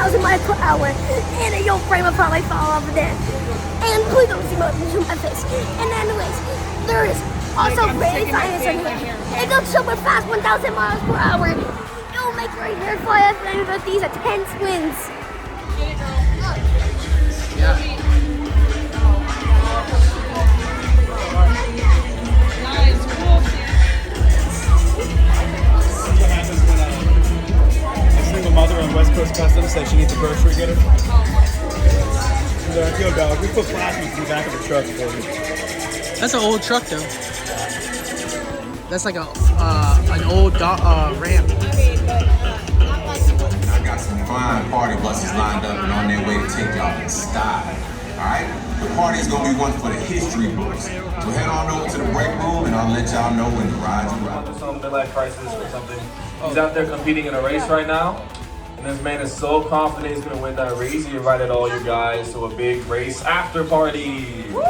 1,000 miles per hour, and your frame will probably fall off of that. And please don't see my face. And anyways, there is also really finance in here. It goes super fast, 1,000 miles per hour. It will make your hair fly up and with these intense winds. Yeah. Nice, cool. A single mother on West Coast Customs said she needs a grocery getter. They're like, yo, dog, we put plasmas in the back of the truck for you. That's an old truck, though. That's like a an old Ram. I got some fine party buses lined up and on their way to take y'all in style. Alright? The party is gonna be one for the history books. So head on over to the break room and I'll let y'all know when the ride's arrive. Some midlife crisis or something. He's out there competing in a race right now. And this man is so confident he's gonna win that race. He invited all you guys to a big race after party. Woo!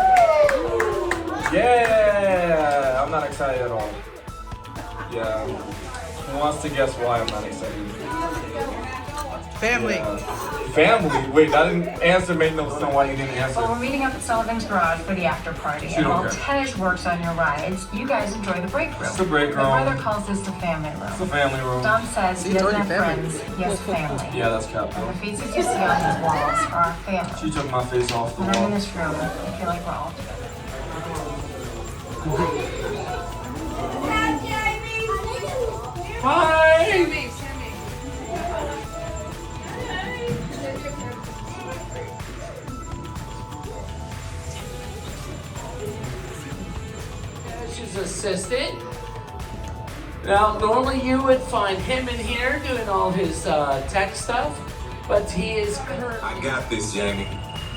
Yeah! I'm not excited at all. Yeah. Who wants to guess why I'm not excited? Family. Yeah. Family? Wait, that answer made no sense why you didn't answer. Well, we're meeting up at Sullivan's Garage for the after party. She And don't while care. Tej works on your rides, you guys enjoy the break room. It's the break room. My brother calls this the family room. It's the family room. Dom says he it's doesn't already have family. friends, he has family. Yeah, that's And capital. the faces you see on these walls are our family. She took my face off the When I'm in wall. this room, I feel like we're all together. Hi! His assistant. Now, normally you would find him in here doing all his tech stuff, but he is currently. I got this, Jamie.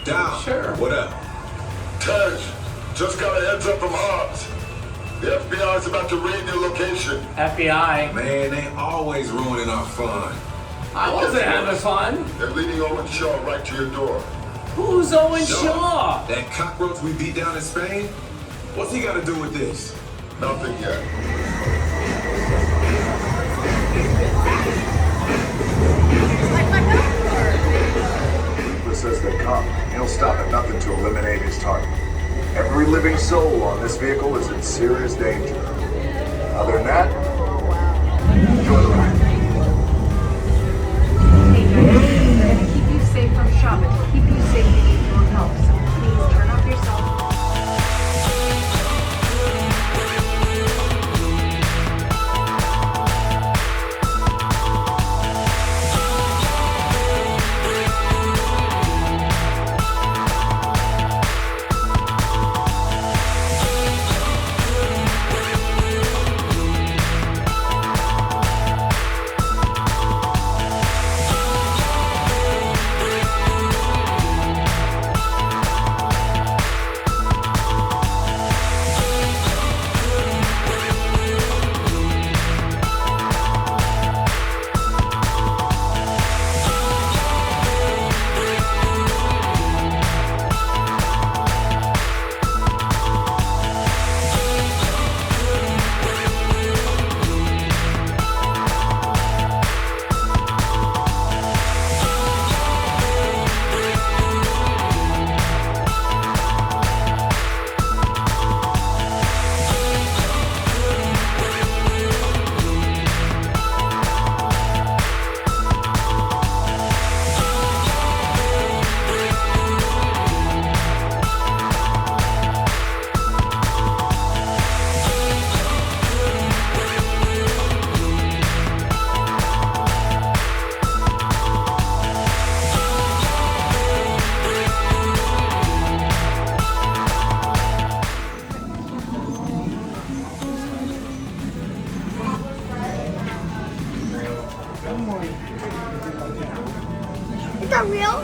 Down. Sure. What up? Tej, just got a heads up from Hobbs. The FBI is about to raid your location. FBI. Man, they always ruining our fun. I wasn't having fun. They're leading Owen Shaw right to your door. Who's Owen Shaw? That cockroach we beat down in Spain? What's he got to do with this? Nothing yet. This says the cop. He'll stop at nothing to eliminate his target. Every living soul on this vehicle is in serious danger. Other than that, enjoy the ride. Hey, Tej, they're gonna keep you safe from shop, but to keep you safe, they need your help. So please turn off your cell phone. Is that real?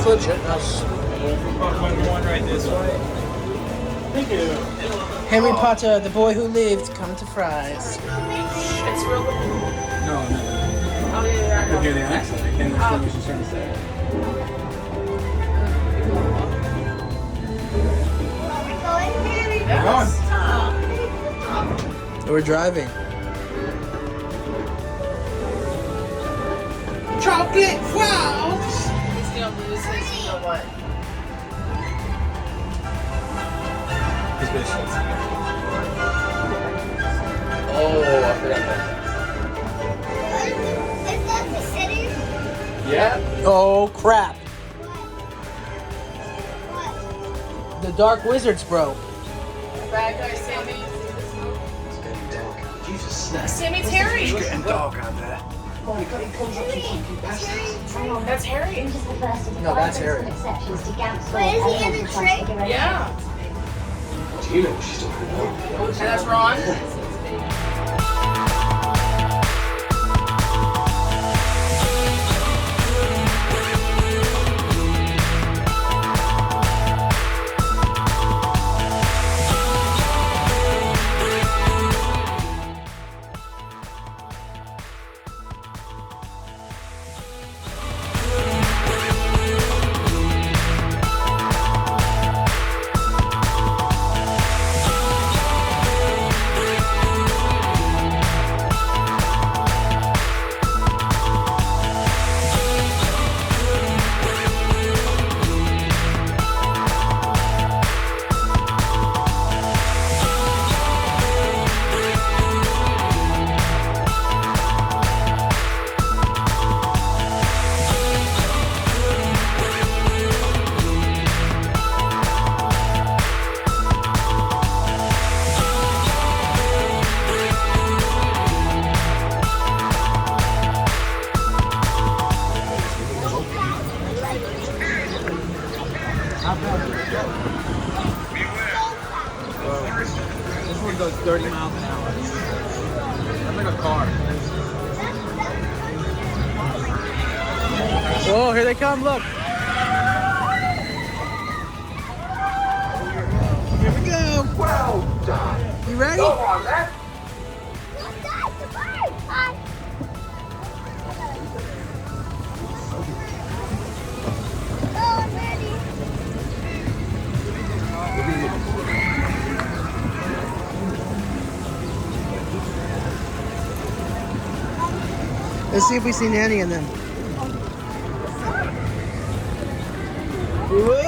legit nice. One right this way. Thank you. Harry Potter, the boy who lived, come to Fry's. It's real. No. Oh, yeah. I hear the accent. I can't understand what she's trying to say. We're driving. Chocolate clouds. He's gonna lose his, you know what? His bitch. Oh, I forgot that. Is that the city? Yeah. Oh crap! The Dark Wizards, bro. Bad guy Sammy. It's getting dark. Jesus. Sammy Terry. It's getting dark out there. That's Harry. No, that's Harry. But is he in the train? Yeah. Do you know what she's talking about? And that's Ron. This one goes 30 miles an hour. That's like a car. Oh, here they come, look. Here we go. Well done. You ready? Go on, man. Oh, I'm ready. Let's see if we see Nanny in them. Whoa!